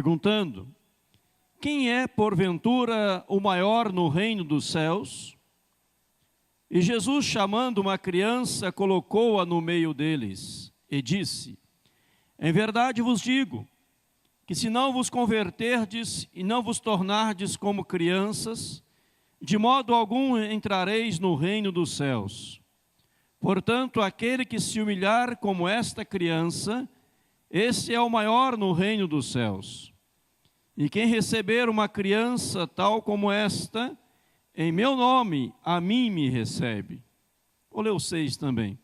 perguntando: quem é, porventura, o maior no reino dos céus? E Jesus, chamando uma criança, colocou-a no meio deles e disse: em verdade vos digo, que se não vos converterdes e não vos tornardes como crianças, de modo algum entrareis no reino dos céus. Portanto, aquele que se humilhar como esta criança, esse é o maior no reino dos céus. E quem receber uma criança tal como esta, em meu nome, a mim me recebe. Vou ler o 6 também.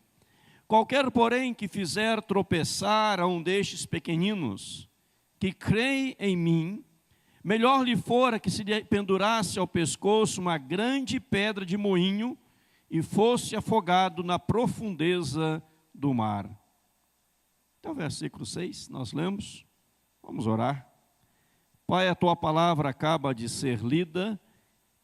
Qualquer, porém, que fizer tropeçar a um destes pequeninos, que creem em mim, melhor lhe fora que se lhe pendurasse ao pescoço uma grande pedra de moinho e fosse afogado na profundeza do mar. Então, versículo 6, nós lemos. Vamos orar. Pai, a tua palavra acaba de ser lida.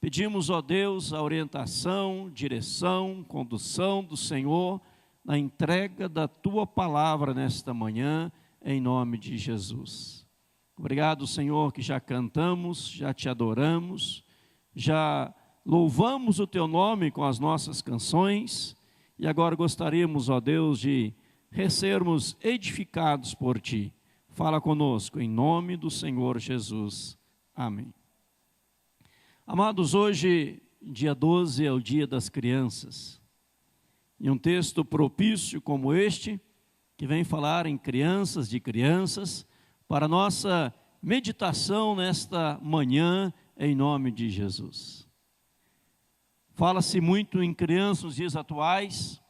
Pedimos, ó Deus, a orientação, direção, condução do Senhor na entrega da tua palavra nesta manhã, em nome de Jesus. Obrigado, Senhor, que já cantamos, já te adoramos, já louvamos o teu nome com as nossas canções e agora gostaríamos, ó Deus, de sermos edificados por ti. Fala conosco, em nome do Senhor Jesus. Amém. Amados, hoje, dia 12, é o dia das crianças. E um texto propício como este, que vem falar em crianças, de crianças, para a nossa meditação nesta manhã, em nome de Jesus. Fala-se muito em crianças nos dias atuais,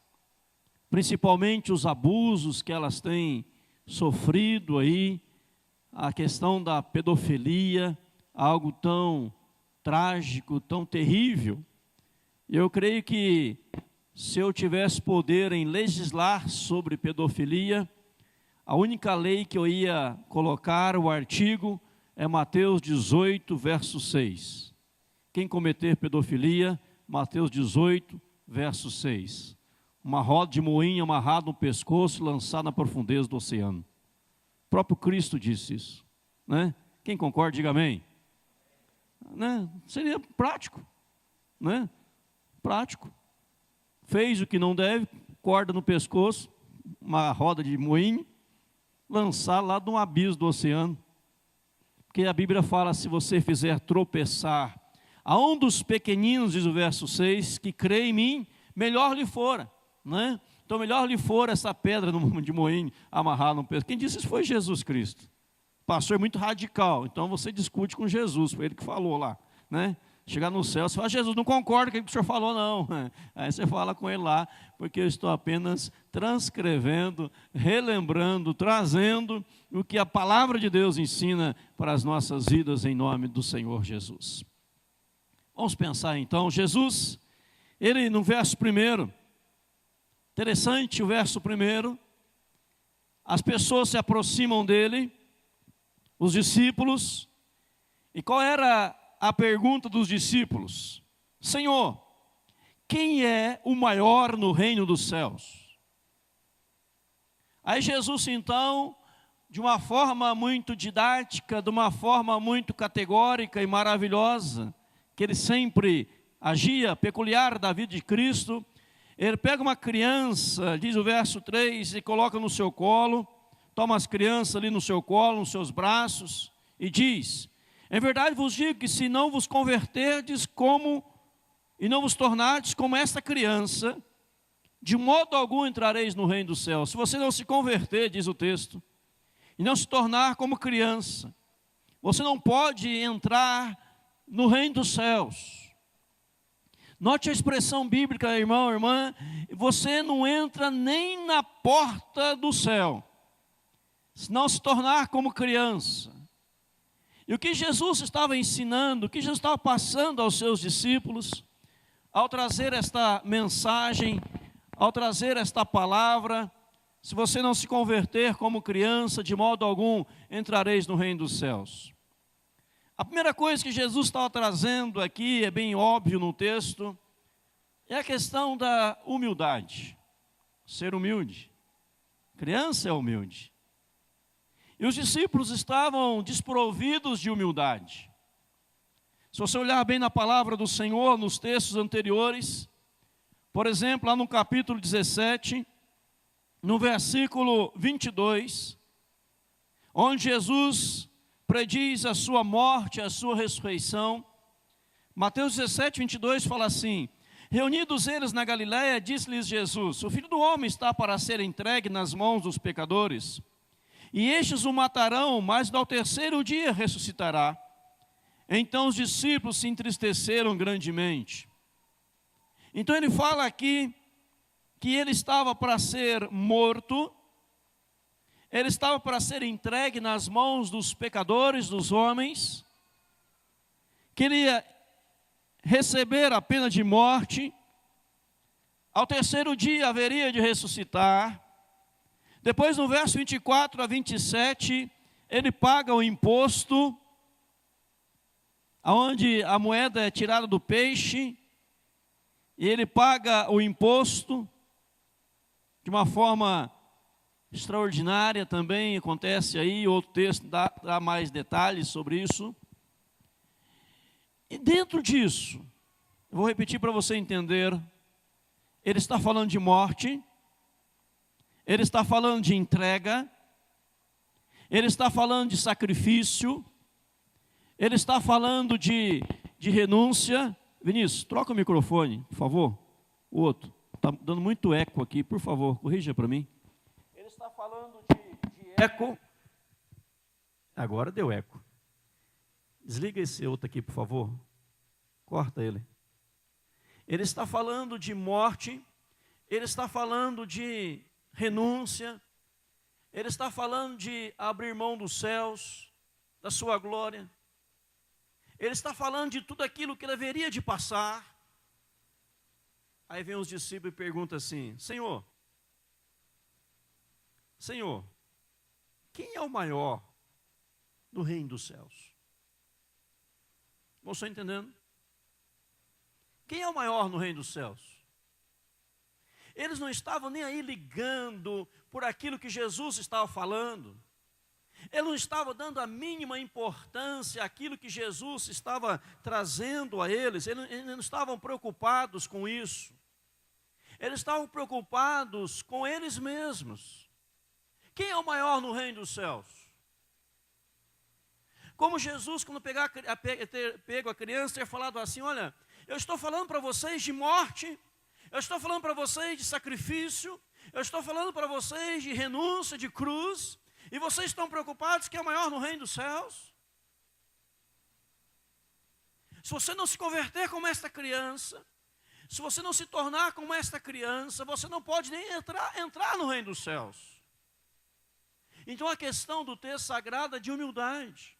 principalmente os abusos que elas têm sofrido aí, a questão da pedofilia, algo tão trágico, tão terrível. Eu creio que se eu tivesse poder em legislar sobre pedofilia, a única lei que eu ia colocar, o artigo, é Mateus 18, verso 6. Quem cometer pedofilia, Mateus 18, verso 6. Uma roda de moinho amarrada no pescoço e lançada na profundeza do oceano. O próprio Cristo disse isso, né? Quem concorda, diga amém. Né? Seria prático, né? Prático. Fez o que não deve, corda no pescoço, uma roda de moinho, lançar lá de um abismo do oceano. Porque a Bíblia fala, se você fizer tropeçar a um dos pequeninos, diz o verso 6, que crê em mim, melhor lhe fora, né? Então melhor lhe fora essa pedra de moinho amarrada no pescoço. Quem disse isso foi Jesus Cristo. O pastor é muito radical, então você discute com Jesus, foi ele que falou lá, né? Chegar no céu, você fala: Jesus, não concordo com o que o senhor falou, não. Aí você fala com ele lá, porque eu estou apenas transcrevendo, relembrando, trazendo o que a palavra de Deus ensina para as nossas vidas, em nome do Senhor Jesus. Vamos pensar então, Jesus, ele no verso 1, interessante o verso 1, as pessoas se aproximam dele, os discípulos, e qual era a pergunta dos discípulos? Senhor, quem é o maior no reino dos céus? Aí Jesus então, de uma forma muito didática, de uma forma muito categórica e maravilhosa, que ele sempre agia, peculiar da vida de Cristo, ele pega uma criança, diz o verso 3, e coloca no seu colo, toma as crianças ali no seu colo, nos seus braços, e diz: em verdade vos digo que se não vos converterdes e não vos tornardes como esta criança, de modo algum entrareis no reino dos céus. Se você não se converter, diz o texto, e não se tornar como criança, você não pode entrar no reino dos céus. Note a expressão bíblica, irmão, irmã, você não entra nem na porta do céu, se não se tornar como criança. E o que Jesus estava ensinando, o que Jesus estava passando aos seus discípulos, ao trazer esta mensagem, ao trazer esta palavra: se você não se converter como criança, de modo algum entrareis no reino dos céus. A primeira coisa que Jesus estava trazendo aqui, é bem óbvio no texto, é a questão da humildade. Ser humilde. Criança é humilde. E os discípulos estavam desprovidos de humildade. Se você olhar bem na palavra do Senhor, nos textos anteriores, por exemplo, lá no capítulo 17, no versículo 22, onde Jesus prediz a sua morte, a sua ressurreição, Mateus 17, 22 fala assim: reunidos eles na Galiléia, disse-lhes Jesus: o Filho do Homem está para ser entregue nas mãos dos pecadores, e estes o matarão, mas ao terceiro dia ressuscitará. Então os discípulos se entristeceram grandemente. Então ele fala aqui que ele estava para ser morto, ele estava para ser entregue nas mãos dos pecadores, dos homens, que ele ia receber a pena de morte, ao terceiro dia haveria de ressuscitar. Depois no verso 24 a 27, ele paga o imposto, onde a moeda é tirada do peixe, e ele paga o imposto de uma forma extraordinária também, acontece aí, outro texto dá mais detalhes sobre isso. E dentro disso, eu vou repetir para você entender, ele está falando de morte, ele está falando de entrega, ele está falando de sacrifício, ele está falando de renúncia. Vinícius, troca o microfone, por favor. O outro, está dando muito eco aqui, por favor, corrija para mim. Ele está falando de eco. Agora deu eco. Desliga esse outro aqui, por favor. Corta ele. Ele está falando de morte, ele está falando de renúncia, ele está falando de abrir mão dos céus, da sua glória. Ele está falando de tudo aquilo que ele haveria de passar. Aí vem os discípulos e perguntam assim: Senhor, quem é o maior do reino dos céus? Você entendendo? Quem é o maior no reino dos céus? Eles não estavam nem aí ligando por aquilo que Jesus estava falando. Ele não estava dando a mínima importância àquilo que Jesus estava trazendo a eles. Eles não estavam preocupados com isso. Eles estavam preocupados com eles mesmos. Quem é o maior no reino dos céus? Como Jesus, quando pegou a criança, ter falado assim: olha, eu estou falando para vocês de morte, eu estou falando para vocês de sacrifício, eu estou falando para vocês de renúncia, de cruz, e vocês estão preocupados que é o maior no reino dos céus? Se você não se converter como esta criança, se você não se tornar como esta criança, você não pode nem entrar no reino dos céus. Então a questão do texto sagrado é de humildade.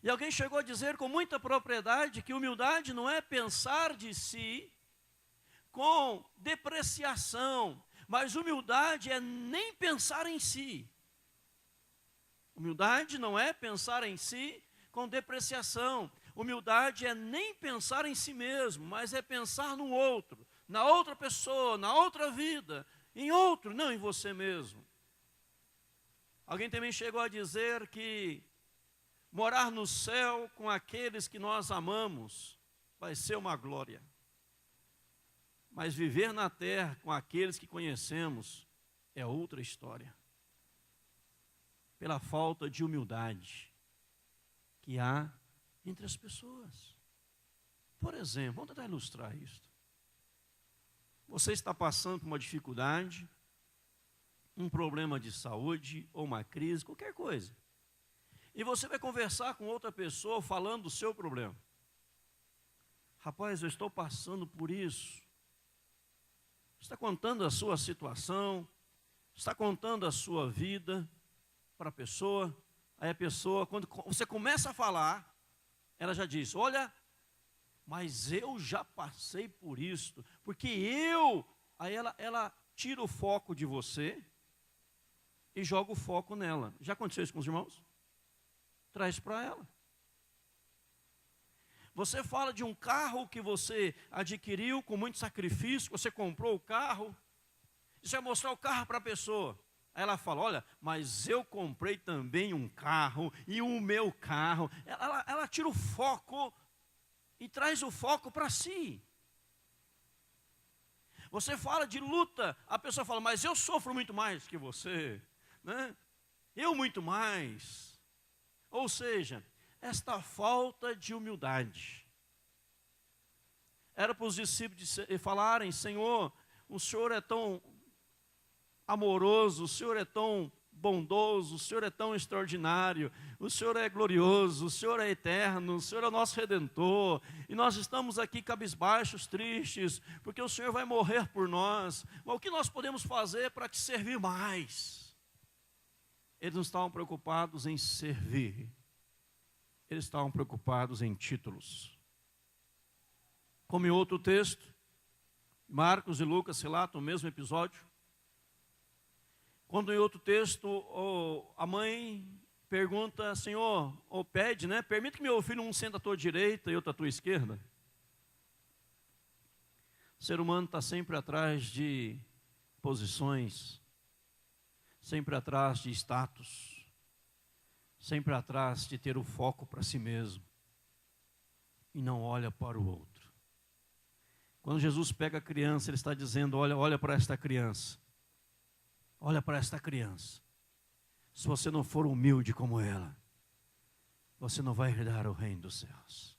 E alguém chegou a dizer com muita propriedade que humildade não é pensar de si com depreciação, mas humildade é nem pensar em si. Humildade não é pensar em si com depreciação. Humildade é nem pensar em si mesmo, mas é pensar no outro, na outra pessoa, na outra vida, em outro, não em você mesmo. Alguém também chegou a dizer que morar no céu com aqueles que nós amamos vai ser uma glória. Mas viver na terra com aqueles que conhecemos é outra história. Pela falta de humildade que há entre as pessoas. Por exemplo, vamos tentar ilustrar isso. Você está passando por uma dificuldade, um problema de saúde ou uma crise, qualquer coisa. E você vai conversar com outra pessoa falando do seu problema. Rapaz, eu estou passando por isso. Está contando a sua situação, está contando a sua vida para a pessoa. Aí a pessoa, quando você começa a falar, ela já diz: olha, mas eu já passei por isso, porque eu... Aí ela tira o foco de você e joga o foco nela. Já aconteceu isso com os irmãos? Traz para ela. Você fala de um carro que você adquiriu com muito sacrifício, você comprou o carro, e você vai mostrar o carro para a pessoa. Aí ela fala, olha, mas eu comprei também um carro, e o meu carro. Ela tira o foco e traz o foco para si. Você fala de luta, a pessoa fala, mas eu sofro muito mais que você, né? Eu muito mais. Ou seja, esta falta de humildade. Era para os discípulos falarem, Senhor, o Senhor é tão amoroso, o Senhor é tão bondoso, o Senhor é tão extraordinário, o Senhor é glorioso, o Senhor é eterno, o Senhor é nosso Redentor, e nós estamos aqui cabisbaixos, tristes, porque o Senhor vai morrer por nós, mas o que nós podemos fazer para te servir mais? Eles não estavam preocupados em servir, eles estavam preocupados em títulos. Como em outro texto, Marcos e Lucas relatam o mesmo episódio. Quando em outro texto, a mãe pergunta, Senhor, ou pede, né? Permite que meu filho um sente à tua direita e outro à tua esquerda. O ser humano está sempre atrás de posições, sempre atrás de status, sempre atrás de ter o foco para si mesmo e não olha para o outro. Quando Jesus pega a criança, Ele está dizendo, olha para esta criança. Olha para esta criança. Se você não for humilde como ela, você não vai herdar o reino dos céus.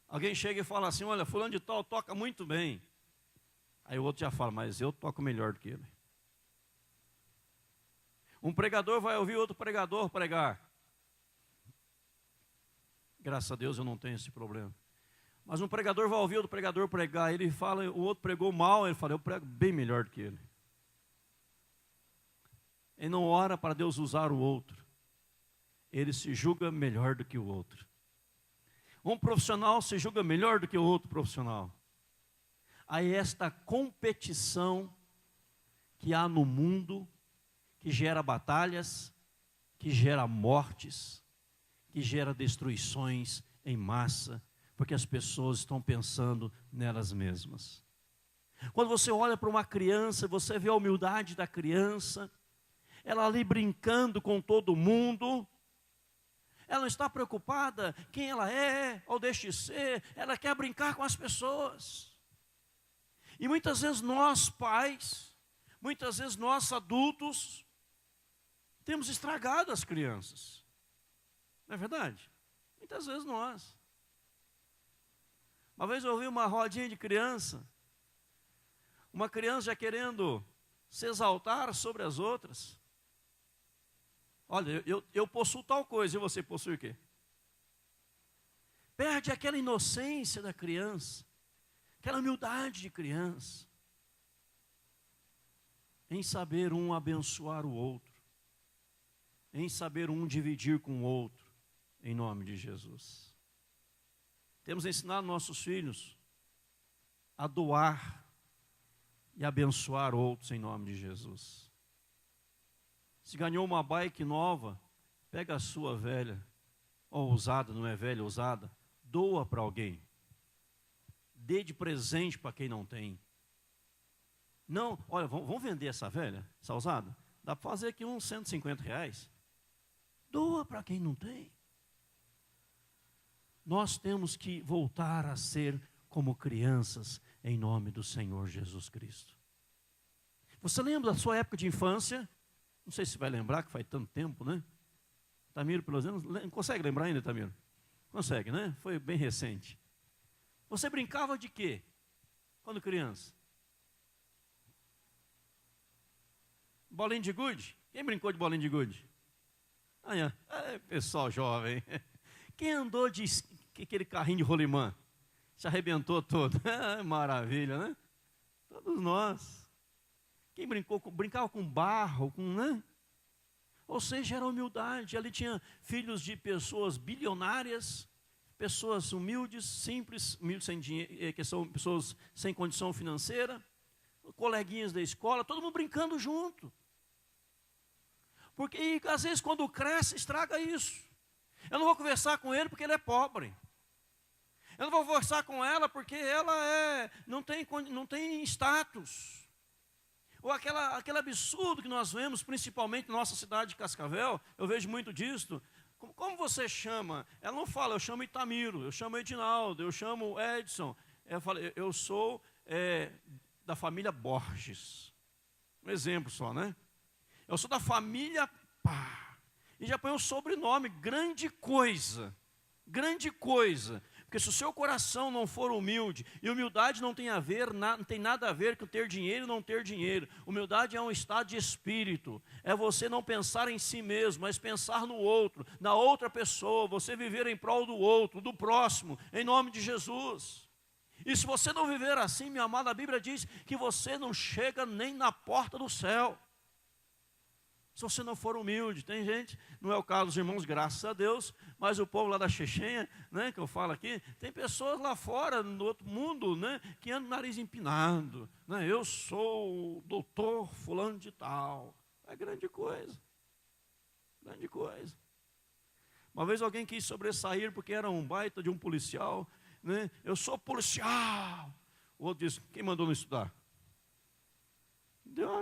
Alguém chega e fala assim, olha, fulano de tal toca muito bem. Aí o outro já fala, mas eu toco melhor do que ele. Um pregador vai ouvir outro pregador pregar. Graças a Deus eu não tenho esse problema. Mas um pregador vai ouvir outro pregador pregar, ele fala, o outro pregou mal, ele fala, eu prego bem melhor do que ele. Ele não ora para Deus usar o outro, ele se julga melhor do que o outro. Um profissional se julga melhor do que o outro profissional. Aí esta competição que há no mundo, que gera batalhas, que gera mortes, que gera destruições em massa, porque as pessoas estão pensando nelas mesmas. Quando você olha para uma criança, você vê a humildade da criança, ela ali brincando com todo mundo, ela não está preocupada quem ela é ou deixa de ser, ela quer brincar com as pessoas. E muitas vezes nós pais, muitas vezes nós adultos, temos estragado as crianças. Não é verdade? Muitas vezes nós. Uma vez eu ouvi uma rodinha de criança, uma criança já querendo se exaltar sobre as outras. Olha, eu possuo tal coisa, e você possui o quê? Perde aquela inocência da criança, aquela humildade de criança, em saber um abençoar o outro, em saber um dividir com o outro, em nome de Jesus. Temos ensinado nossos filhos a doar e abençoar outros em nome de Jesus. Se ganhou uma bike nova, pega a sua velha, ou usada, não é velha, usada, doa para alguém. Dê de presente para quem não tem. Não, olha, vamos vender essa velha, essa usada? Dá para fazer aqui uns R$150. Doa para quem não tem. Nós temos que voltar a ser como crianças em nome do Senhor Jesus Cristo. Você lembra da sua época de infância? Não sei se vai lembrar, que faz tanto tempo, né? Tamiro, pelo menos, consegue lembrar ainda, Tamiro? Consegue, né? Foi bem recente. Você brincava de quê quando criança? Bolinha de gude? Quem brincou de bolinha de gude? Pessoal jovem. Quem andou de aquele carrinho de rolimã? Se arrebentou todo. Maravilha, né? Todos nós. Quem brincava com barro, né? Ou seja, era humildade. Ali tinha filhos de pessoas bilionárias, pessoas humildes, simples, humildes sem dinheiro, que são pessoas sem condição financeira, coleguinhas da escola, todo mundo brincando junto. Porque às vezes quando cresce, estraga isso. Eu não vou conversar com ele porque ele é pobre. Eu não vou conversar com ela porque ela não tem status. Ou aquele absurdo que nós vemos, principalmente na nossa cidade de Cascavel, eu vejo muito disso. Como você chama? Ela não fala, eu chamo Itamiro, eu chamo Edinaldo, eu chamo Edson. Eu falo, eu sou da família Borges. Um exemplo só, né? Eu sou da família pá. E já põe um sobrenome, grande coisa. Grande coisa. Porque se o seu coração não for humilde, e humildade não tem nada a ver com ter dinheiro ou não ter dinheiro. Humildade é um estado de espírito. É você não pensar em si mesmo, mas pensar no outro, na outra pessoa. Você viver em prol do outro, do próximo, em nome de Jesus. E se você não viver assim, minha amada, a Bíblia diz que você não chega nem na porta do céu. Se você não for humilde, tem gente, não é o caso dos irmãos, graças a Deus, mas o povo lá da Chechenha, né, que eu falo aqui, tem pessoas lá fora, no outro mundo, né, que andam com o nariz empinado, né, eu sou o doutor fulano de tal, é grande coisa, grande coisa. Uma vez alguém quis sobressair porque era um baita de um policial, né, eu sou policial, o outro disse, quem mandou não estudar?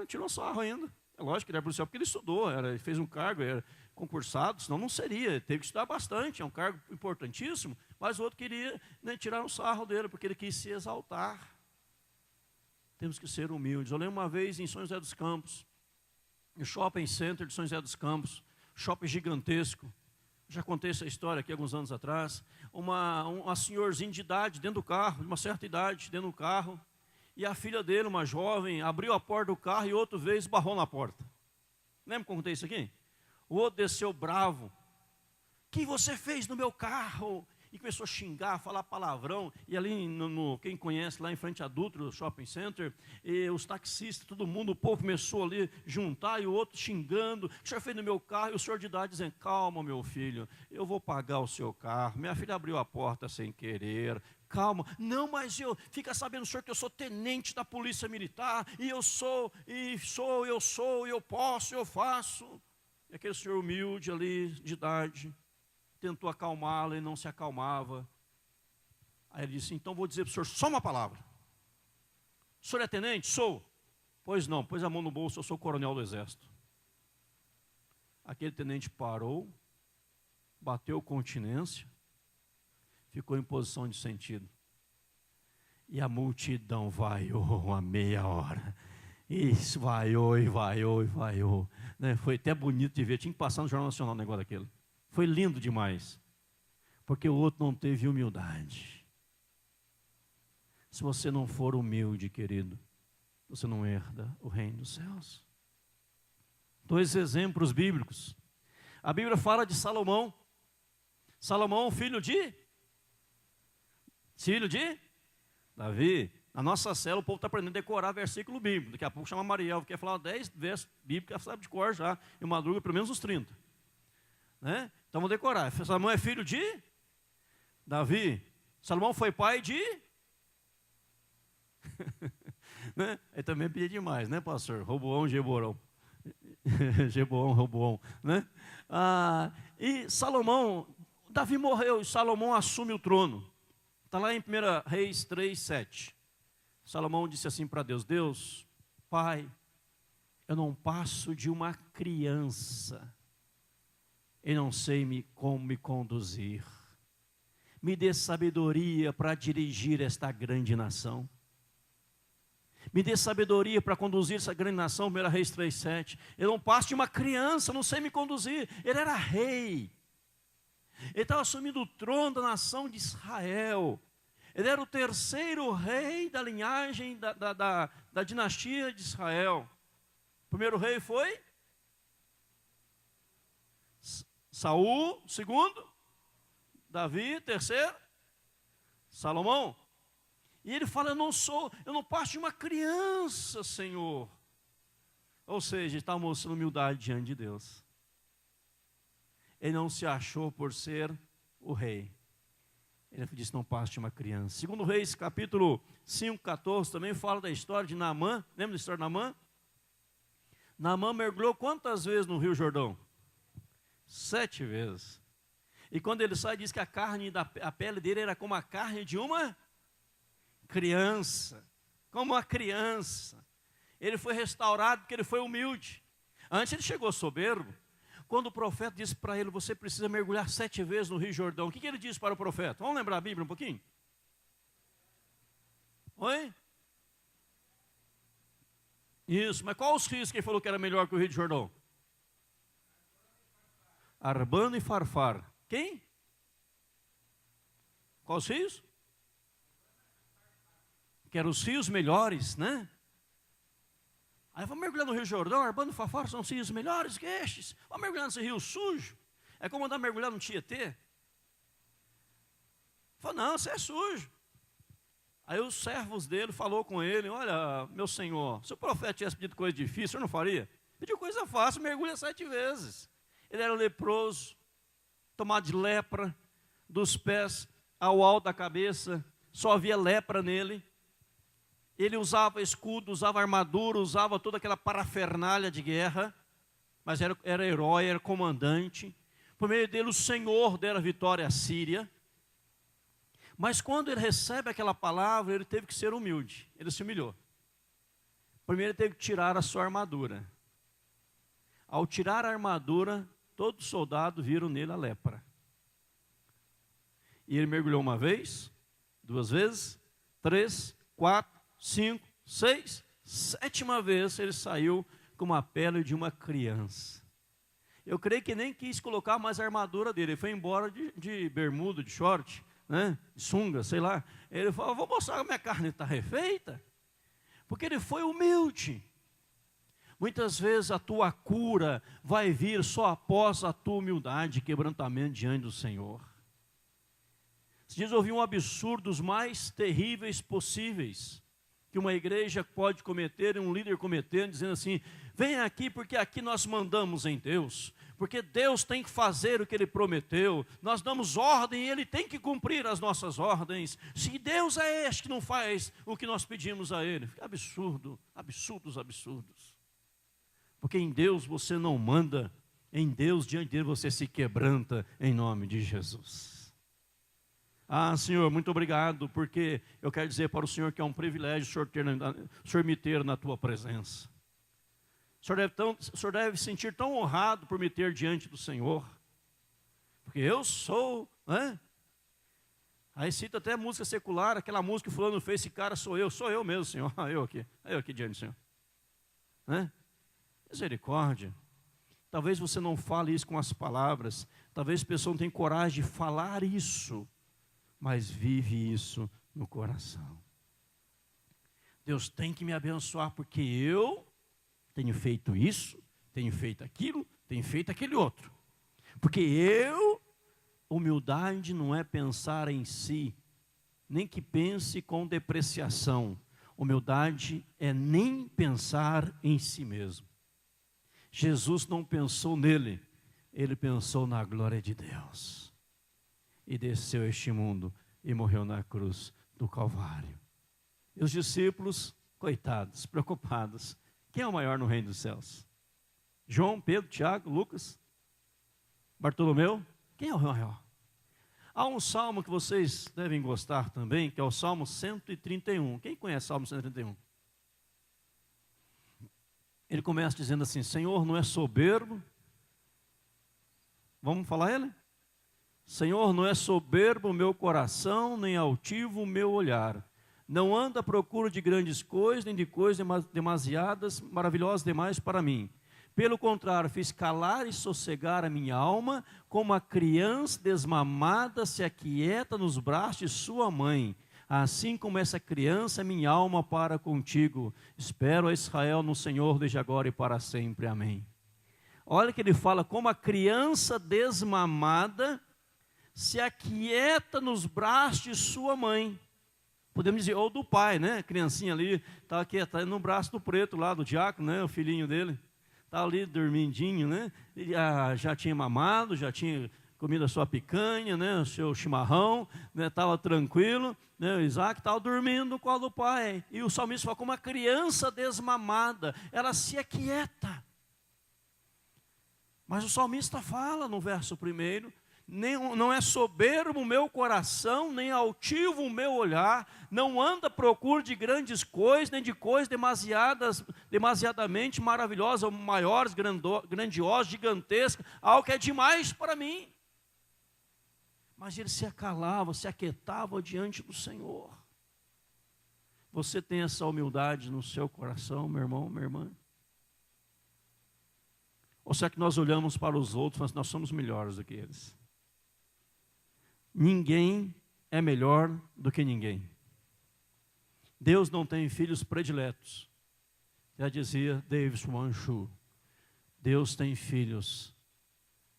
Tirou sarro ainda. É lógico que ele era policial porque ele estudou, ele fez um cargo, era concursado, senão não seria, teve que estudar bastante, é um cargo importantíssimo, mas o outro queria, né, tirar um sarro dele, porque ele quis se exaltar. Temos que ser humildes. Eu lembro uma vez em São José dos Campos, no shopping center de São José dos Campos, shopping gigantesco, já contei essa história aqui alguns anos atrás, uma senhorzinha de idade dentro do carro, de uma certa idade, dentro do carro, e a filha dele, uma jovem, abriu a porta do carro e outro veio e esbarrou na porta. Lembra que eu contei isso aqui? O outro desceu bravo. O que você fez no meu carro? E começou a xingar, a falar palavrão. E ali, quem conhece, lá em frente a Dutra, Shopping Center, e os taxistas, todo mundo, o povo começou ali a juntar, e o outro xingando. O que o senhor fez no meu carro? E o senhor de idade dizendo, calma, meu filho, eu vou pagar o seu carro. Minha filha abriu a porta sem querer. Calma, não, mas fica sabendo, senhor, que eu sou tenente da polícia militar, e eu posso, eu faço. E aquele senhor humilde ali, de idade, tentou acalmá-la e não se acalmava. Aí ele disse, então vou dizer para o senhor só uma palavra. O senhor é tenente? Sou. Pois não, pôs a mão no bolso, eu sou coronel do exército. Aquele tenente parou, bateu continência, ficou em posição de sentido. E a multidão vaiou uma meia hora. Isso, vaiou. Né? Foi até bonito de ver, tinha que passar no Jornal Nacional o negócio daquele. Foi lindo demais. Porque o outro não teve humildade. Se você não for humilde, querido, você não herda o reino dos céus. 2 exemplos bíblicos. A Bíblia fala de Salomão. Salomão, filho de Davi. Na nossa célula, o povo está aprendendo a decorar versículo bíblico. Daqui a pouco chama Mariel, quer falar 10 versos bíblicos, ela sabe de cor já. E madruga pelo menos uns 30. Né? Então vamos decorar. Salomão é filho de Davi. Salomão foi pai de né? Ele também pedia demais, né, pastor? Roboão, Jeborão. Roboão, né? E Salomão, Davi morreu e Salomão assume o trono. Está lá em 1 Reis 3:7. Salomão disse assim para Deus, Deus, Pai, eu não passo de uma criança e não sei como me conduzir. Me dê sabedoria para dirigir esta grande nação. Me dê sabedoria para conduzir essa grande nação, 1 Reis 3:7. Eu não passo de uma criança, não sei me conduzir. Ele era rei. Ele estava assumindo o trono da nação de Israel. Ele era o 3º rei da linhagem da dinastia de Israel. O primeiro rei foi Saul, o segundo, Davi, terceiro, Salomão. E ele fala, eu não passo de uma criança, Senhor. Ou seja, está mostrando humildade diante de Deus. Ele não se achou por ser o rei. Ele disse, não passo de uma criança. Segundo Reis, capítulo 5:14, também fala da história de Naamã. Lembra da história de Naamã? Naamã mergulhou quantas vezes no Rio Jordão? 7 vezes. E quando ele sai, diz que a pele dele era como a carne de uma criança. Como uma criança. Ele foi restaurado porque ele foi humilde. Antes ele chegou soberbo. Quando o profeta disse para ele, você precisa mergulhar 7 vezes no Rio Jordão. O que ele disse para o profeta? Vamos lembrar a Bíblia um pouquinho? Oi? Isso, mas qual os rios que ele falou que era melhor que o Rio de Jordão? Arbano e Farfar. Quem? Quais rios? Que eram os rios melhores, né? Aí vamos mergulhar no Rio Jordão, Arbano e Farfar são os rios melhores que estes. Vamos mergulhar nesse rio sujo. É como andar mergulhar no Tietê. Falou, não, você é sujo. Aí os servos dele falou com ele, olha, meu senhor, se o profeta tivesse pedido coisa difícil, o senhor não faria? Pediu coisa fácil, mergulha 7 vezes. Ele era leproso, tomado de lepra, dos pés ao alto da cabeça, só havia lepra nele. Ele usava escudo, usava armadura, usava toda aquela parafernália de guerra, mas era herói, era comandante. Por meio dele o Senhor dera vitória à Síria. Mas quando ele recebe aquela palavra, ele teve que ser humilde, ele se humilhou. Primeiro ele teve que tirar a sua armadura. Ao tirar a armadura, todo soldado viram nele a lepra. E ele mergulhou uma vez, 2 vezes, 3, 4, 5, 6, 7ª vez ele saiu com uma pele de uma criança. Eu creio que nem quis colocar mais a armadura dele, ele foi embora de bermuda, de short, né? De sunga, sei lá. Ele falou, vou mostrar que a minha carne está refeita, porque ele foi humilde. Muitas vezes a tua cura vai vir só após a tua humildade e quebrantamento diante do Senhor. Esses dias eu ouvi um absurdo dos mais terríveis possíveis que uma igreja pode cometer, um líder cometendo, dizendo assim, vem aqui porque aqui nós mandamos em Deus, porque Deus tem que fazer o que Ele prometeu, nós damos ordem e Ele tem que cumprir as nossas ordens, se Deus é este que não faz o que nós pedimos a Ele. Absurdo, absurdos, absurdos. Porque em Deus você não manda, em Deus, diante dele você se quebranta em nome de Jesus. Ah, Senhor, muito obrigado, porque eu quero dizer para o Senhor que é um privilégio o Senhor me ter na tua presença. O Senhor deve sentir tão honrado por me ter diante do Senhor, porque eu sou, né? Aí cita até música secular, aquela música que fulano fez, esse cara sou eu mesmo, Senhor, eu aqui diante do Senhor. Né? Misericórdia. Talvez você não fale isso com as palavras, talvez a pessoa não tenha coragem de falar isso, mas vive isso no coração. Deus tem que me abençoar, porque eu tenho feito isso, tenho feito aquilo, tenho feito aquele outro. Porque humildade não é pensar em si, nem que pense com depreciação. Humildade é nem pensar em si mesmo. Jesus não pensou nele, ele pensou na glória de Deus. E desceu a este mundo e morreu na cruz do Calvário. E os discípulos, coitados, preocupados. Quem é o maior no reino dos céus? João, Pedro, Tiago, Lucas, Bartolomeu? Quem é o maior? Há um salmo que vocês devem gostar também, que é o Salmo 131. Quem conhece o Salmo 131? Ele começa dizendo assim, Senhor, não é soberbo. Vamos falar ele? Senhor, não é soberbo o meu coração, nem altivo o meu olhar. Não anda à procura de grandes coisas, nem de coisas demasiadas, maravilhosas demais para mim. Pelo contrário, fiz calar e sossegar a minha alma, como a criança desmamada se aquieta nos braços de sua mãe. Assim como essa criança, minha alma para contigo. Espero a Israel no Senhor, desde agora e para sempre. Amém. Olha que ele fala, como a criança desmamada se aquieta nos braços de sua mãe. Podemos dizer, ou do pai, né? A criancinha ali, está aquieta no braço do preto lá, do diácono, né? O filhinho dele. Está ali dormindinho, né? Ele já tinha mamado, já tinha comido a sua picanha, né? O seu chimarrão, estava tranquilo, né? O Isaac estava dormindo no colo do pai. E o salmista fala, como uma criança desmamada, ela se aquieta. Mas o salmista fala no verso 1, não é soberbo o meu coração, nem altivo o meu olhar, não anda à procura de grandes coisas, nem de coisas demasiadamente maravilhosas, ou maiores, grandiosas, gigantescas, algo que é demais para mim. Mas ele se acalava, se aquietava diante do Senhor. Você tem essa humildade no seu coração, meu irmão, minha irmã? Ou será que nós olhamos para os outros e falamos, nós somos melhores do que eles? Ninguém é melhor do que ninguém. Deus não tem filhos prediletos. Já dizia David Swanshu. Deus tem filhos.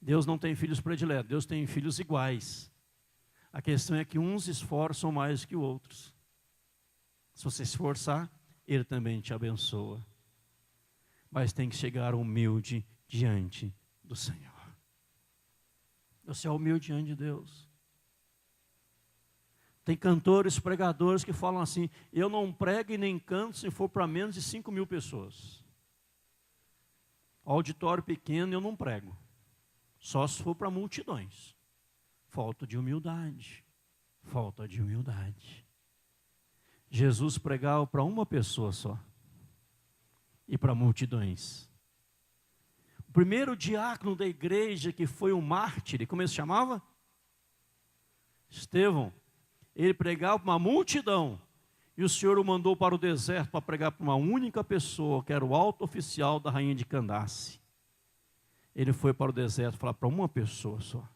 Deus não tem filhos prediletos, Deus tem filhos iguais. A questão é que uns se esforçam mais que outros. Se você se esforçar, Ele também te abençoa. Mas tem que chegar humilde diante do Senhor. Você é humilde diante de Deus. Tem cantores, pregadores que falam assim, eu não prego e nem canto se for para menos de 5.000 pessoas. Auditório pequeno eu não prego. Só se for para multidões. Falta de humildade. Falta de humildade. Jesus pregava para uma pessoa só. E para multidões. O primeiro diácono da igreja que foi um mártir, como ele se chamava? Estevão. Ele pregava para uma multidão. E o Senhor o mandou para o deserto para pregar para uma única pessoa, que era o alto oficial da rainha de Candace. Ele foi para o deserto falar para uma pessoa só.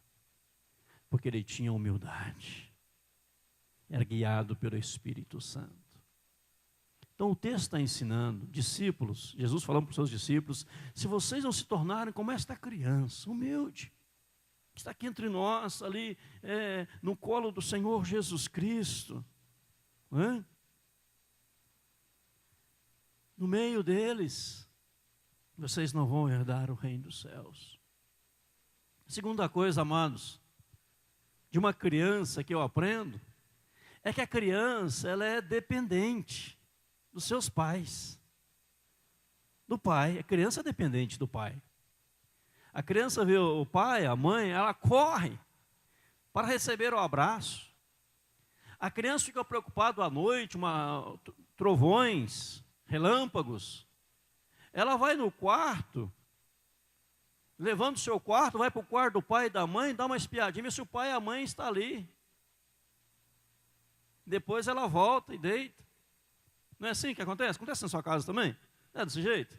Porque ele tinha humildade. Era guiado pelo Espírito Santo. Então o texto está ensinando, discípulos, Jesus falando para os seus discípulos, se vocês não se tornarem como esta criança, humilde, que está aqui entre nós, ali no colo do Senhor Jesus Cristo, no meio deles, vocês não vão herdar o reino dos céus. Segunda coisa, amados, de uma criança que eu aprendo, é que a criança, ela é dependente dos seus pais, do pai. A criança é dependente do pai. A criança vê o pai, a mãe, ela corre para receber o abraço. A criança fica preocupada à noite, trovões, relâmpagos. Ela vai no quarto, levanta o seu quarto, vai para o quarto do pai e da mãe, dá uma espiadinha, vê se o pai e a mãe estão ali. Depois ela volta e deita. Não é assim que acontece? Acontece na sua casa também? Não é desse jeito?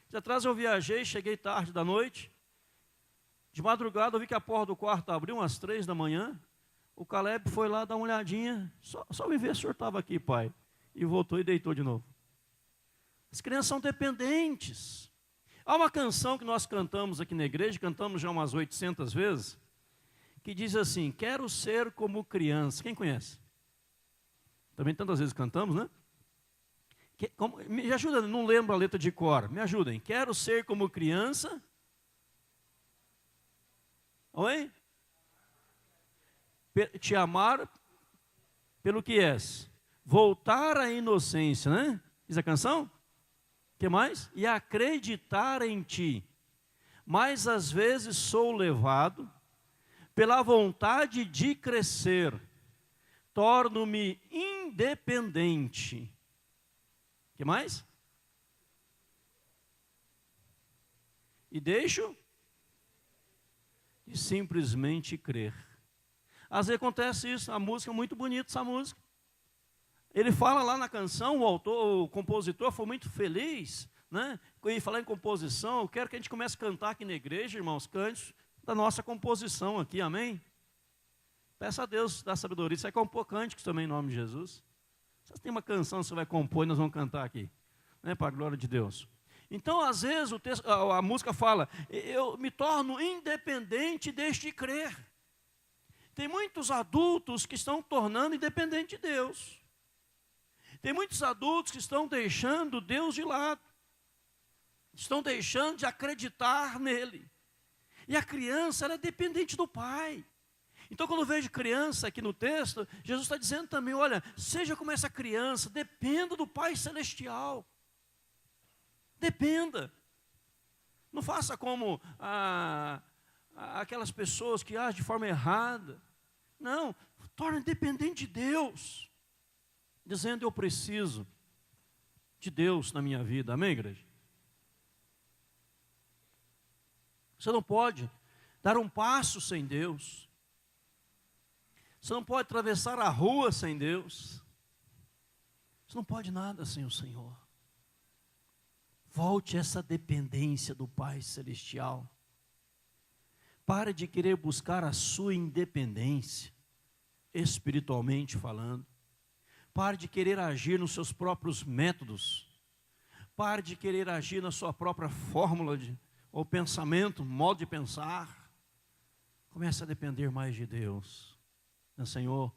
De atrás eu viajei, cheguei tarde da noite. De madrugada eu vi que a porta do quarto abriu umas 3 da manhã. O Caleb foi lá dar uma olhadinha. Só me ver se o senhor estava aqui, pai. E voltou e deitou de novo. As crianças são dependentes. Há uma canção que nós cantamos aqui na igreja, cantamos já umas 800 vezes, que diz assim, quero ser como criança. Quem conhece? Também tantas vezes cantamos, né? Me ajuda, não lembro a letra de cor. Me ajudem. Quero ser como criança. Oi? Te amar pelo que és. Voltar à inocência, né? Diz a canção? O que mais? E acreditar em ti. Mas às vezes sou levado pela vontade de crescer. Torno-me independente. O que mais? E deixo de simplesmente crer. Às vezes acontece isso, a música é muito bonita, essa música. Ele fala lá na canção, o compositor foi muito feliz, né? E falar em composição, eu quero que a gente comece a cantar aqui na igreja, irmãos, cantos da nossa composição aqui, amém? Peça a Deus da sabedoria, você vai compor cânticos também em nome de Jesus. Se você tem uma canção que você vai compor, nós vamos cantar aqui, né, para a glória de Deus. Então, às vezes, a música fala, eu me torno independente e deixo de crer. Tem muitos adultos que estão tornando independente de Deus. Tem muitos adultos que estão deixando Deus de lado. Estão deixando de acreditar nele. E a criança, ela é dependente do pai. Então, quando eu vejo criança aqui no texto, Jesus está dizendo também, olha, seja como essa criança, dependa do Pai Celestial. Dependa. Não faça como aquelas pessoas que agem de forma errada. Não, torna dependente de Deus, dizendo: eu preciso de Deus na minha vida. Amém, igreja? Você não pode dar um passo sem Deus. Você não pode atravessar a rua sem Deus. Você não pode nada sem o Senhor. Volte a essa dependência do Pai Celestial. Pare de querer buscar a sua independência, espiritualmente falando. Pare de querer agir nos seus próprios métodos. Pare de querer agir na sua própria fórmula ou pensamento, modo de pensar. Comece a depender mais de Deus. Senhor,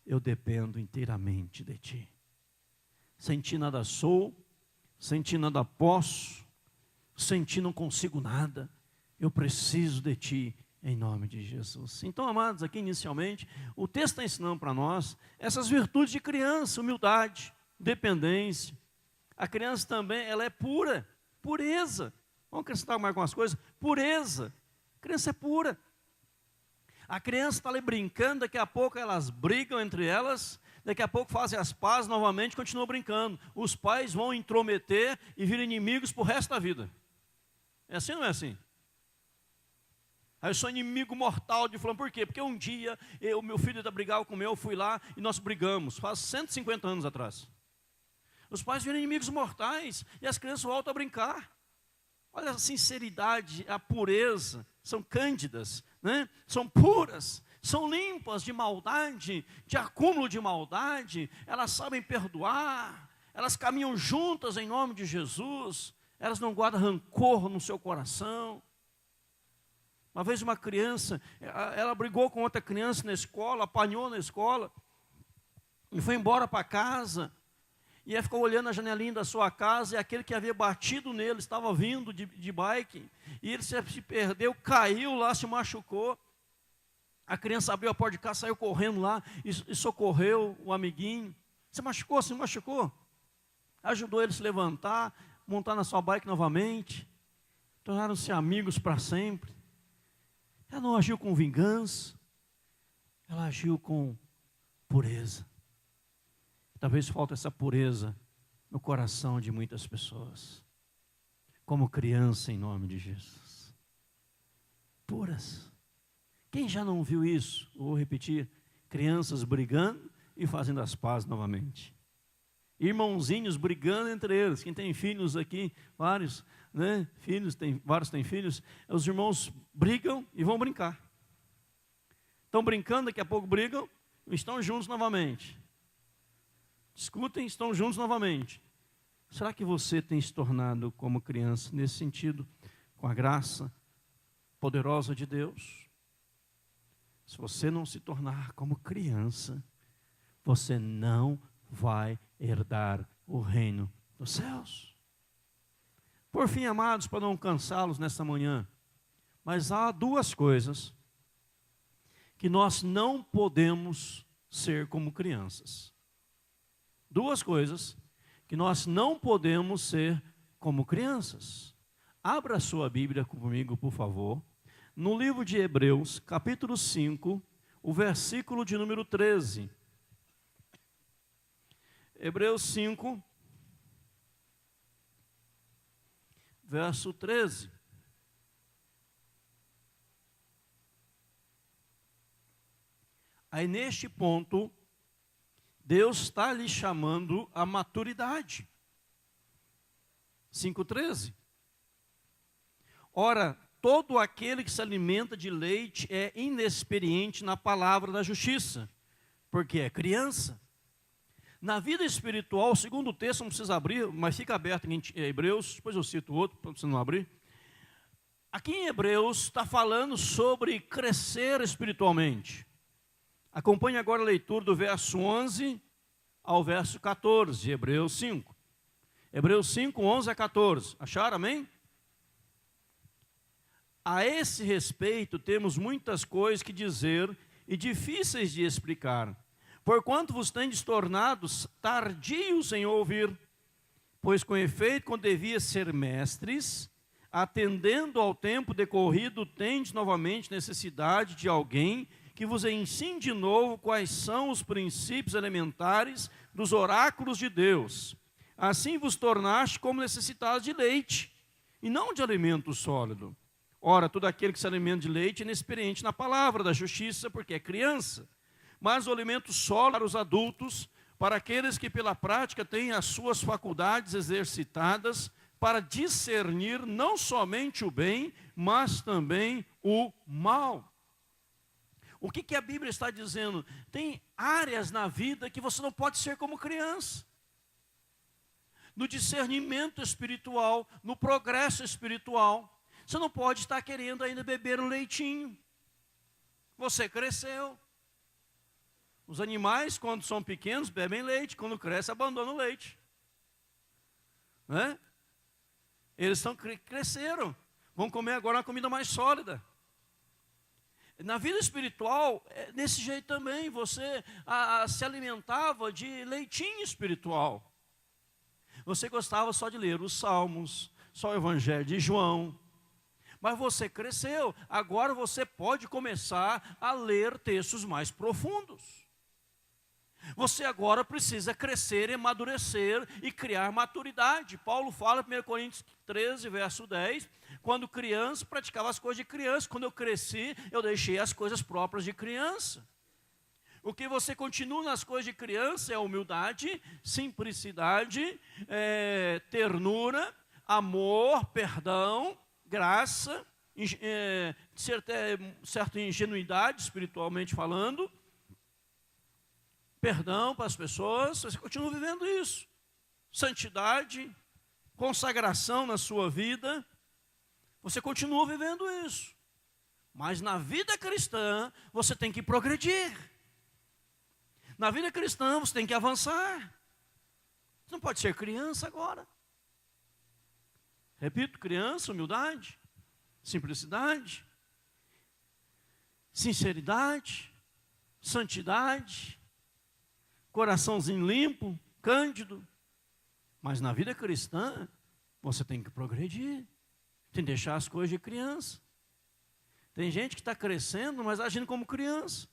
eu dependo inteiramente de Ti. Sem Ti nada sou, sem Ti nada posso, sem Ti não consigo nada. Eu preciso de Ti, em nome de Jesus. Então, amados, aqui inicialmente, o texto está ensinando para nós essas virtudes de criança: humildade, dependência. A criança também, ela é pura, pureza. Vamos acrescentar mais algumas coisas? Pureza. A criança é pura. A criança está ali brincando, daqui a pouco elas brigam entre elas, daqui a pouco fazem as pazes novamente, continuam brincando. Os pais vão intrometer e viram inimigos para o resto da vida. É assim ou não é assim? Aí eu sou inimigo mortal de fulano. Por quê? Porque um dia, meu filho ainda brigava com o meu, eu fui lá e nós brigamos, faz 150 anos atrás. Os pais viram inimigos mortais e as crianças voltam a brincar. Olha a sinceridade, a pureza, são cândidas, né? São puras, são limpas de maldade, de acúmulo de maldade, elas sabem perdoar, elas caminham juntas em nome de Jesus, elas não guardam rancor no seu coração. Uma vez uma criança, ela brigou com outra criança na escola, apanhou na escola, e foi embora para casa. E ela ficou olhando a janelinha da sua casa, e aquele que havia batido nele estava vindo de bike, e ele se perdeu, caiu lá, se machucou. A criança abriu a porta de casa, saiu correndo lá e socorreu o amiguinho. Se machucou, se machucou. Ajudou ele a se levantar, montar na sua bike novamente. Tornaram-se amigos para sempre. Ela não agiu com vingança, ela agiu com pureza. Talvez falte essa pureza no coração de muitas pessoas, como criança em nome de Jesus. Puras. Quem já não viu isso? Vou repetir: crianças brigando e fazendo as pazes novamente. Irmãozinhos brigando entre eles. Quem tem filhos aqui, vários, né? Vários têm filhos. Os irmãos brigam e vão brincar. Estão brincando, daqui a pouco brigam, estão juntos novamente. Discutem, estão juntos novamente. Será que você tem se tornado como criança nesse sentido, com a graça poderosa de Deus? Se você não se tornar como criança, você não vai herdar o reino dos céus. Por fim, amados, para não cansá-los nesta manhã, mas há duas coisas que nós não podemos ser como crianças. Duas coisas que nós não podemos ser como crianças. Abra a sua Bíblia comigo, por favor, no livro de Hebreus, capítulo 5, o versículo de número 13. Hebreus 5, verso 13. Aí neste ponto, Deus está lhe chamando a maturidade. 5,13. Ora, todo aquele que se alimenta de leite é inexperiente na palavra da justiça, porque é criança. Na vida espiritual, segundo o texto, não precisa abrir, mas fica aberto em Hebreus, depois eu cito outro, para você não abrir. Aqui em Hebreus está falando sobre crescer espiritualmente. Acompanhe agora a leitura do verso 11 ao verso 14, Hebreus 5. Hebreus 5, 11 a 14. Acharam, amém? A esse respeito, temos muitas coisas que dizer e difíceis de explicar, porquanto vos tendes tornados tardios em ouvir, pois com efeito, quando devia ser mestres, atendendo ao tempo decorrido, tendes novamente necessidade de alguém que vos ensine de novo quais são os princípios elementares dos oráculos de Deus. Assim vos tornaste como necessitados de leite, e não de alimento sólido. Ora, todo aquele que se alimenta de leite é inexperiente na palavra da justiça, porque é criança. Mas o alimento sólido para os adultos, para aqueles que pela prática têm as suas faculdades exercitadas, para discernir não somente o bem, mas também o mal. O que a Bíblia está dizendo? Tem áreas na vida que você não pode ser como criança. No discernimento espiritual, no progresso espiritual. Você não pode estar querendo ainda beber um leitinho. Você cresceu. Os animais, quando são pequenos, bebem leite. Quando crescem, abandonam o leite. Né? Eles cresceram. Vão comer agora uma comida mais sólida. Na vida espiritual, é desse jeito também. Você se alimentava de leitinho espiritual. Você gostava só de ler os Salmos, só o Evangelho de João. Mas você cresceu. Agora você pode começar a ler textos mais profundos. Você agora precisa crescer, amadurecer e criar maturidade. Paulo fala em 1 Coríntios 13, verso 10, quando criança, praticava as coisas de criança. Quando eu cresci, eu deixei as coisas próprias de criança. O que você continua nas coisas de criança é humildade, simplicidade, ternura, amor, perdão, graça, certa ingenuidade, espiritualmente falando, perdão para as pessoas. Você continua vivendo isso. Santidade, consagração na sua vida, você continua vivendo isso. Mas na vida cristã, você tem que progredir. Na vida cristã, você tem que avançar. Você não pode ser criança agora. Repito, criança, humildade, simplicidade, sinceridade, santidade, coraçãozinho limpo, cândido. Mas na vida cristã, você tem que progredir. Tem que deixar as coisas de criança. Tem gente que está crescendo, mas agindo como criança.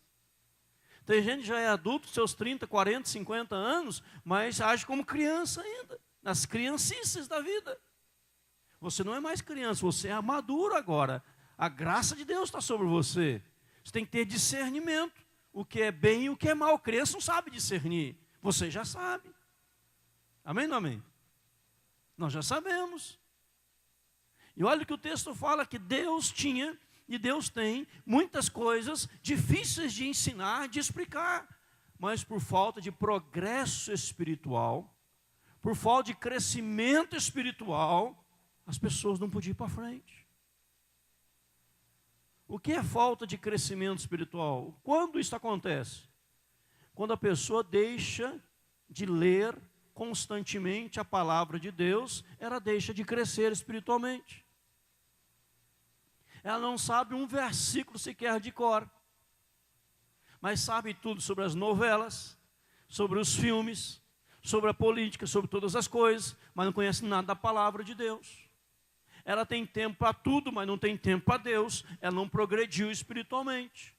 Tem gente que já é adulto, seus 30, 40, 50 anos, mas age como criança ainda, nas criancices da vida. Você não é mais criança, você é maduro agora. A graça de Deus está sobre você. Você tem que ter discernimento, o que é bem e o que é mal. A criança não sabe discernir, você já sabe. Amém ou não amém? Nós já sabemos. E olha que o texto fala que Deus tinha e Deus tem muitas coisas difíceis de ensinar, de explicar, mas por falta de progresso espiritual, por falta de crescimento espiritual, as pessoas não podiam ir para frente. O que é falta de crescimento espiritual? Quando isso acontece? Quando a pessoa deixa de ler constantemente a palavra de Deus, ela deixa de crescer espiritualmente. Ela não sabe um versículo sequer de cor, mas sabe tudo sobre as novelas, sobre os filmes, sobre a política, sobre todas as coisas, mas não conhece nada da palavra de Deus. Ela tem tempo para tudo, mas não tem tempo para Deus. Ela não progrediu espiritualmente.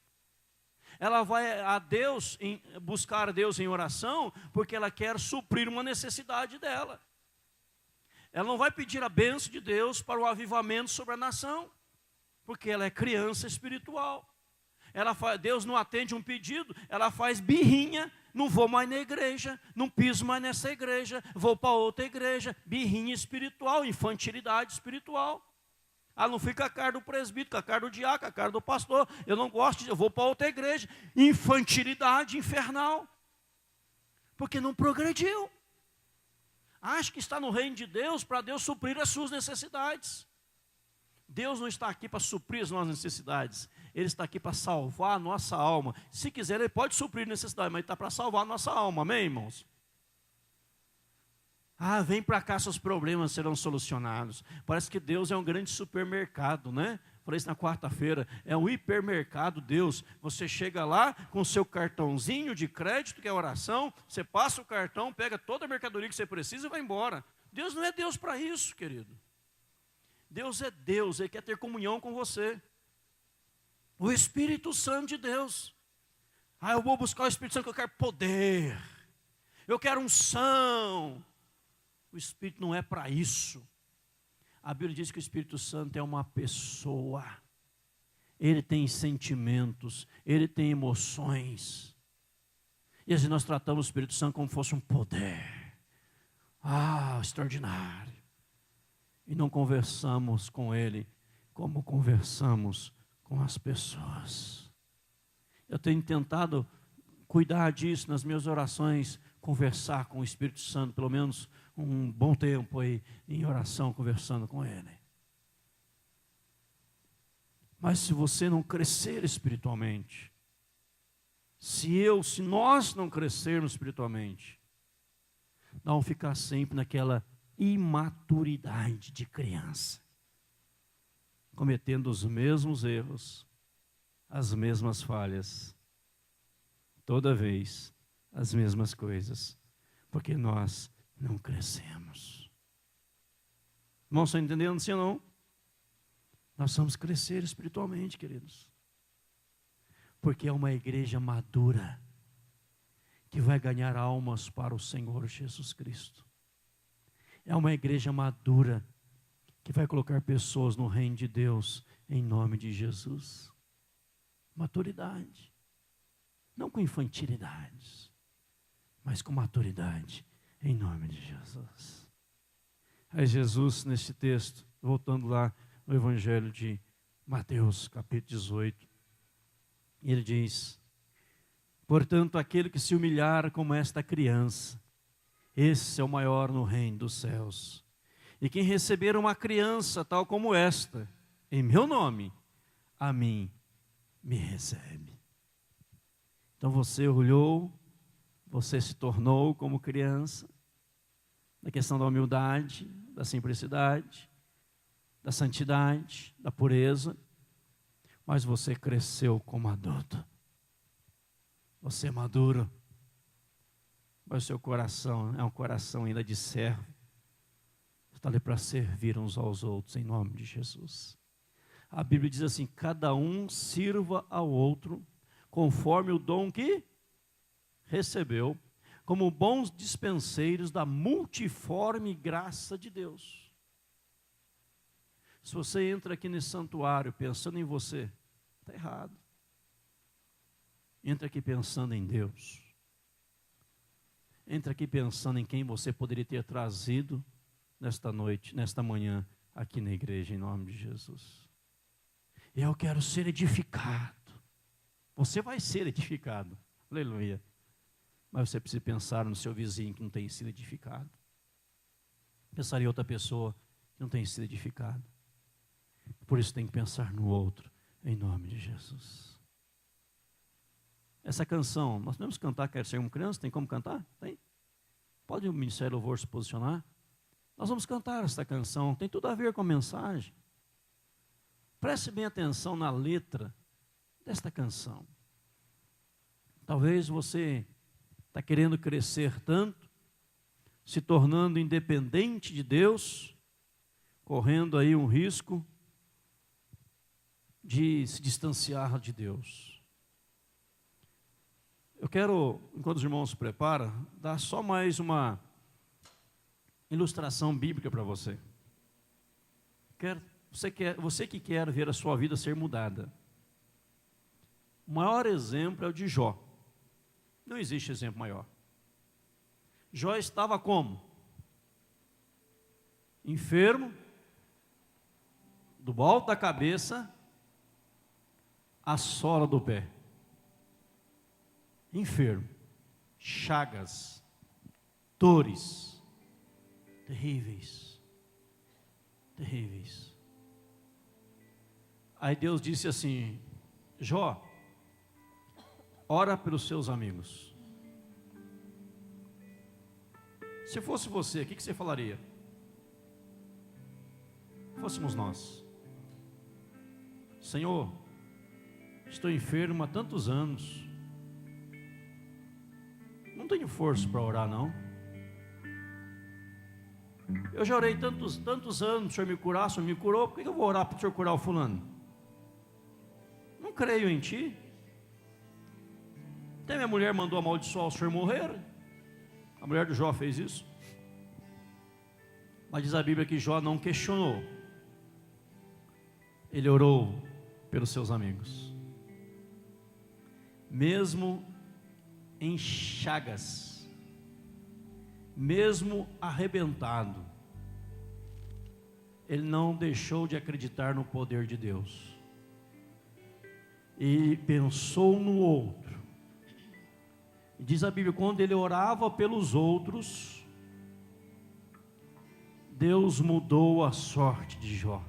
Ela vai a Deus, buscar a Deus em oração, porque ela quer suprir uma necessidade dela. Ela não vai pedir a bênção de Deus para o avivamento sobre a nação, porque ela é criança espiritual. Deus não atende um pedido, ela faz birrinha, não vou mais na igreja, não piso mais nessa igreja, vou para outra igreja, birrinha espiritual, infantilidade espiritual. Ela não fica com a cara do presbítero, com a cara do diácono, com a cara do pastor, eu não gosto, eu vou para outra igreja, infantilidade infernal, porque não progrediu. Acha que está no reino de Deus para Deus suprir as suas necessidades. Deus não está aqui para suprir as nossas necessidades. Ele está aqui para salvar a nossa alma. Se quiser, Ele pode suprir necessidade, mas está para salvar a nossa alma. Amém, irmãos? Vem para cá, seus problemas serão solucionados. Parece que Deus é um grande supermercado, né? Falei isso na quarta-feira. É um hipermercado, Deus. Você chega lá com o seu cartãozinho de crédito, que é oração. Você passa o cartão, pega toda a mercadoria que você precisa e vai embora. Deus não é Deus para isso, querido. Deus é Deus, Ele quer ter comunhão com você. O Espírito Santo de Deus. Eu vou buscar o Espírito Santo porque eu quero poder. Eu quero unção. O Espírito não é para isso. A Bíblia diz que o Espírito Santo é uma pessoa. Ele tem sentimentos, ele tem emoções. E assim nós tratamos o Espírito Santo como se fosse um poder. Extraordinário. E não conversamos com ele como conversamos com as pessoas. Eu tenho tentado cuidar disso nas minhas orações, conversar com o Espírito Santo, pelo menos um bom tempo aí em oração, conversando com Ele. Mas se você não crescer espiritualmente, se nós não crescermos espiritualmente, nós vamos ficar sempre naquela imaturidade de criança, cometendo os mesmos erros, as mesmas falhas, toda vez as mesmas coisas, porque nós não crescemos. Irmãos, estão entendendo sim ou não? Nós vamos crescer espiritualmente, queridos, porque é uma igreja madura, que vai ganhar almas para o Senhor Jesus Cristo. É uma igreja madura, que vai colocar pessoas no reino de Deus, em nome de Jesus. Maturidade, não com infantilidades, mas com maturidade, em nome de Jesus. Aí Jesus, nesse texto, voltando lá no Evangelho de Mateus, capítulo 18, ele diz: portanto, aquele que se humilhar como esta criança, esse é o maior no reino dos céus. E quem receber uma criança tal como esta, em meu nome, a mim me recebe. Então você olhou, você se tornou como criança, na questão da humildade, da simplicidade, da santidade, da pureza, mas você cresceu como adulto. Você é maduro, mas o seu coração é um coração ainda de servo. Está ali para servir uns aos outros, em nome de Jesus. A Bíblia diz assim: cada um sirva ao outro, conforme o dom que recebeu, como bons dispenseiros da multiforme graça de Deus. Se você entra aqui nesse santuário pensando em você, está errado. Entra aqui pensando em Deus. Entra aqui pensando em quem você poderia ter trazido nesta noite, nesta manhã, aqui na igreja, em nome de Jesus. Eu quero ser edificado. Você vai ser edificado. Aleluia. Mas você precisa pensar no seu vizinho que não tem sido edificado. Pensar em outra pessoa que não tem sido edificada. Por isso tem que pensar no outro, em nome de Jesus. Essa canção, nós podemos cantar Quero Ser Como Criança? Tem como cantar? Tem? Pode o Ministério Louvor se posicionar? Nós vamos cantar essa canção, tem tudo a ver com a mensagem. Preste bem atenção na letra desta canção. Talvez você está querendo crescer tanto, se tornando independente de Deus, correndo aí um risco de se distanciar de Deus. Eu quero, enquanto os irmãos se preparam, dar só mais uma ilustração bíblica para você. Você que quer ver a sua vida ser mudada. O maior exemplo é o de Jó. Não existe exemplo maior. Jó estava como? Enfermo, do alto da cabeça à sola do pé. Enfermo, chagas, dores, terríveis, terríveis. Aí Deus disse assim: Jó, ora pelos seus amigos. Se fosse você, o que você falaria? Fôssemos nós. Senhor, estou enfermo há tantos anos, não tenho força para orar não. Eu já orei tantos anos, o Senhor me curar, o Senhor me curou, por que eu vou orar para o Senhor curar o fulano? Não creio em Ti. Até minha mulher mandou amaldiçoar o Senhor morrer. A mulher do Jó fez isso. Mas diz a Bíblia que Jó não questionou. Ele orou pelos seus amigos. Mesmo em chagas, mesmo arrebentado, ele não deixou de acreditar no poder de Deus. E pensou no outro. Diz a Bíblia, quando ele orava pelos outros, Deus mudou a sorte de Jó.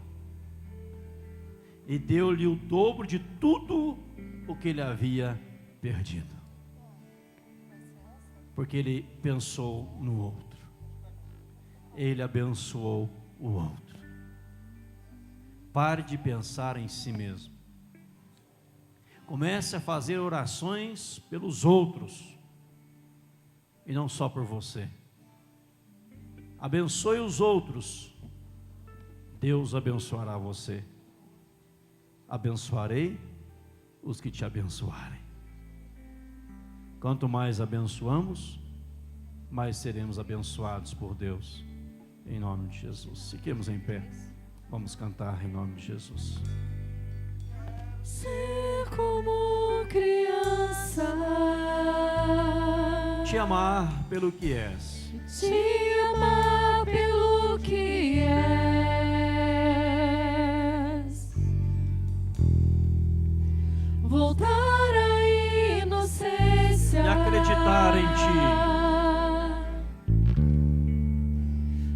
E deu-lhe o dobro de tudo o que ele havia perdido. Porque ele pensou no outro. Ele abençoou o outro. Pare de pensar em si mesmo. Comece a fazer orações pelos outros. E não só por você. Abençoe os outros. Deus abençoará você. Abençoarei os que te abençoarem. Quanto mais abençoamos, mais seremos abençoados por Deus. Em nome de Jesus. Fiquemos em pé. Vamos cantar em nome de Jesus. Ser como criança, Te amar pelo que és, te amar pelo que és, voltar à inocência e acreditar em Ti.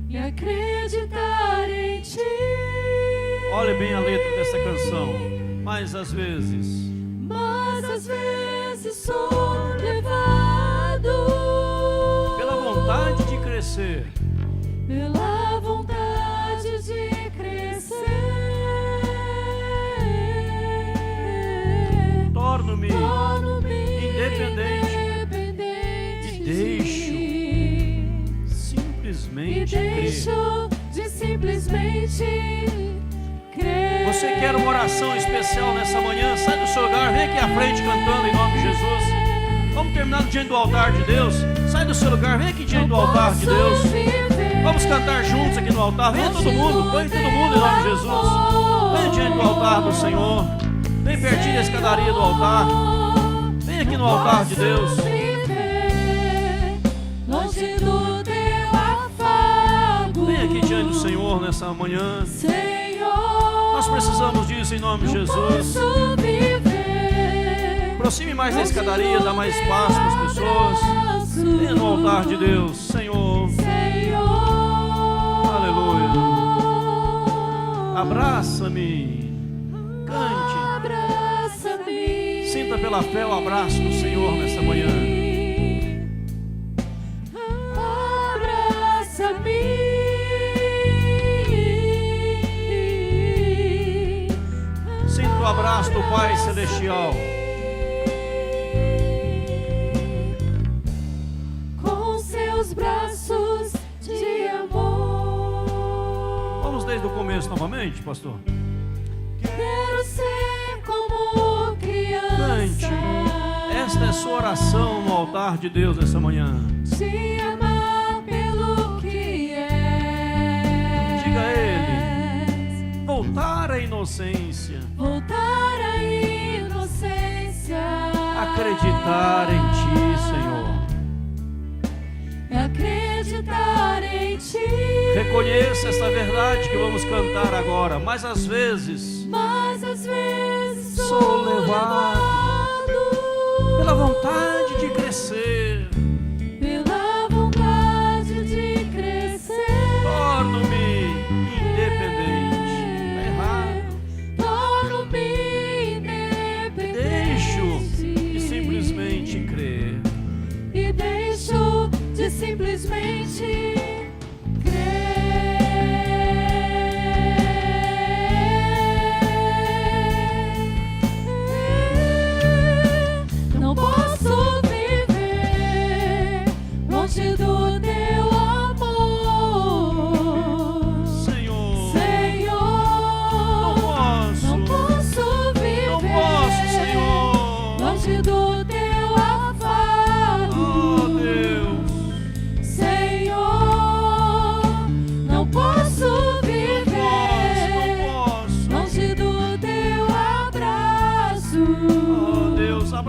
e acreditar em Ti. Olhe bem a letra dessa canção. Mas às vezes sou levado pela vontade de crescer, pela vontade de crescer, torno-me independente e deixo simplesmente de simplesmente crer. Você quer uma oração especial nessa manhã? Sai do seu lugar, vem aqui à frente cantando em nome de Jesus. Vamos terminar diante do altar de Deus. Sai do seu lugar, vem aqui diante do altar de Deus. Vamos cantar juntos aqui no altar. Venha todo mundo, põe todo mundo em nome de Jesus. Venha diante do altar do Senhor. Vem pertinho da escadaria do altar. Vem aqui no altar de Deus. Longe do teu afago. Vem aqui diante do Senhor nessa manhã. Nós precisamos disso em nome de Jesus. Aproxime mais da escadaria, dá mais espaço para as pessoas. Venha no altar de Deus, Senhor. Aleluia. Abraça-me. Cante. Sinta pela fé o abraço do Senhor nessa manhã. Abraça-me. Sinta o abraço do Pai Celestial. Com seus braços de amor. Vamos desde o começo novamente, pastor. Quero ser como criança. Cante. Esta é a sua oração no altar de Deus nessa manhã. Te amar pelo que és. Diga a Ele. Voltar à inocência. Voltar à inocência. Acreditar em Ti, Senhor. Acreditar em Ti. Reconheça esta verdade que vamos cantar agora. Mas às vezes sou levado pela vontade de crescer. Pela vontade de crescer. Torno-me independente. Está errado. Torno-me independente. Deixo de simplesmente crer. E deixo de simplesmente crer.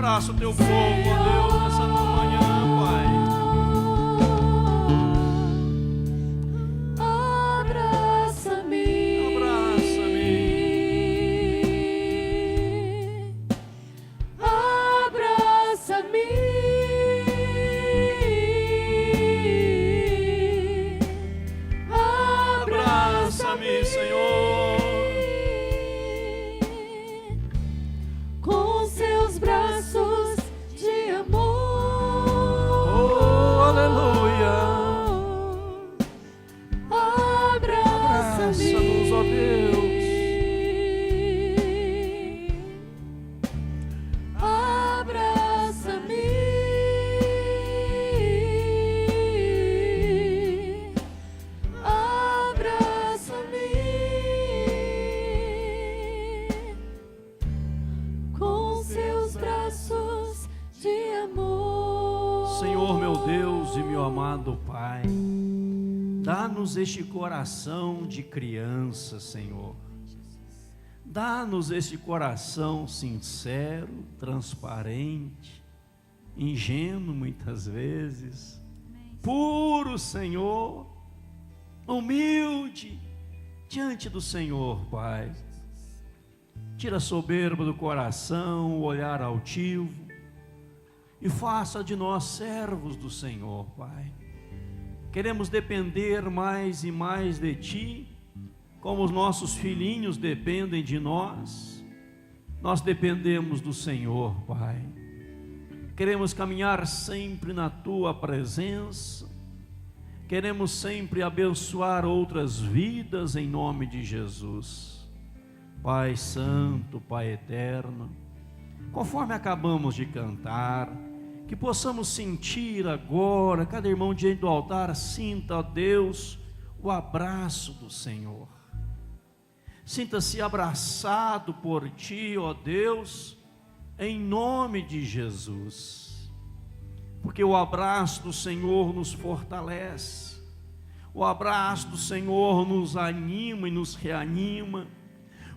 Abraça o teu povo, ó Deus, nessa manhã, Pai. Dá-nos este coração de criança, Senhor. Dá-nos este coração sincero, transparente, ingênuo muitas vezes, puro, Senhor, humilde diante do Senhor, Pai. Tira a soberba do coração, o olhar altivo, e faça de nós servos do Senhor, Pai. Queremos depender mais e mais de Ti, como os nossos filhinhos dependem de nós. Nós dependemos do Senhor, Pai. Queremos caminhar sempre na Tua presença. Queremos sempre abençoar outras vidas em nome de Jesus. Pai Santo, Pai Eterno, conforme acabamos de cantar, que possamos sentir agora, cada irmão diante do altar, sinta, ó Deus, o abraço do Senhor. Sinta-se abraçado por Ti, ó Deus, em nome de Jesus. Porque o abraço do Senhor nos fortalece, o abraço do Senhor nos anima e nos reanima,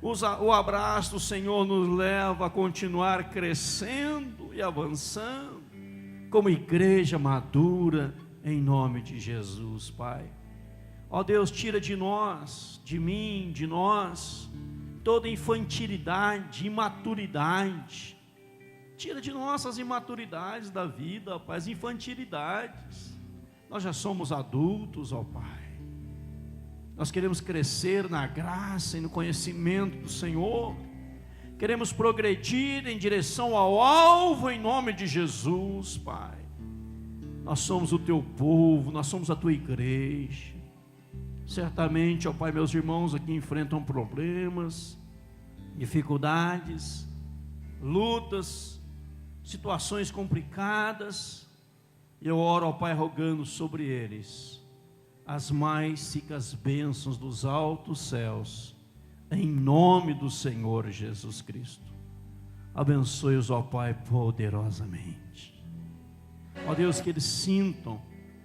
o abraço do Senhor nos leva a continuar crescendo e avançando, como igreja madura, em nome de Jesus, Pai. Ó Deus, tira de nós, de mim, de nós, toda infantilidade, imaturidade. Tira de nós as imaturidades da vida, Pai, as infantilidades. Nós já somos adultos, ó Pai. Nós queremos crescer na graça e no conhecimento do Senhor. Queremos progredir em direção ao alvo em nome de Jesus, Pai. Nós somos o Teu povo, nós somos a Tua igreja. Certamente, ó Pai, meus irmãos aqui enfrentam problemas, dificuldades, lutas, situações complicadas. E eu oro, ó Pai, rogando sobre eles as mais ricas bênçãos dos altos céus, em nome do Senhor Jesus Cristo. Abençoe-os, ó Pai, poderosamente. Ó Deus, que eles sintam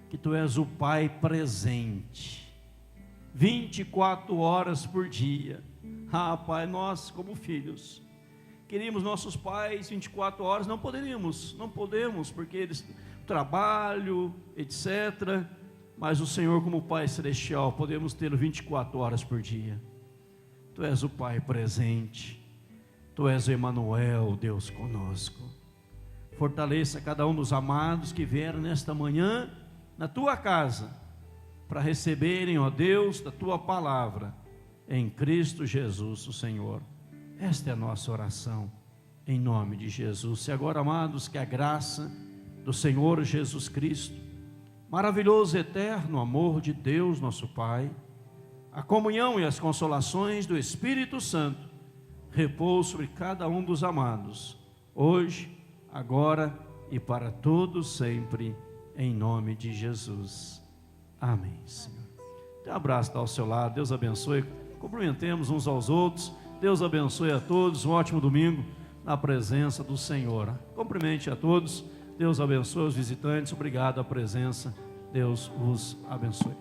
que Tu és o Pai presente, 24 horas por dia. Ah, Pai, nós como filhos, queríamos nossos pais 24 horas, não podemos, porque eles, trabalho, etc. Mas o Senhor, como Pai Celestial, podemos ter 24 horas por dia. Tu és o Pai presente, Tu és o Emanuel, Deus conosco. Fortaleça cada um dos amados que vieram nesta manhã na Tua casa, para receberem, ó Deus, da Tua palavra, em Cristo Jesus, o Senhor. Esta é a nossa oração, em nome de Jesus. E agora, amados, que a graça do Senhor Jesus Cristo, maravilhoso e eterno amor de Deus, nosso Pai, a comunhão e as consolações do Espírito Santo repousem sobre cada um dos amados, hoje, agora e para todos sempre, em nome de Jesus. Amém, Senhor. Tem um abraço ao seu lado, Deus abençoe, cumprimentemos uns aos outros, Deus abençoe a todos, um ótimo domingo na presença do Senhor. Cumprimente a todos, Deus abençoe os visitantes, obrigado à presença, Deus os abençoe.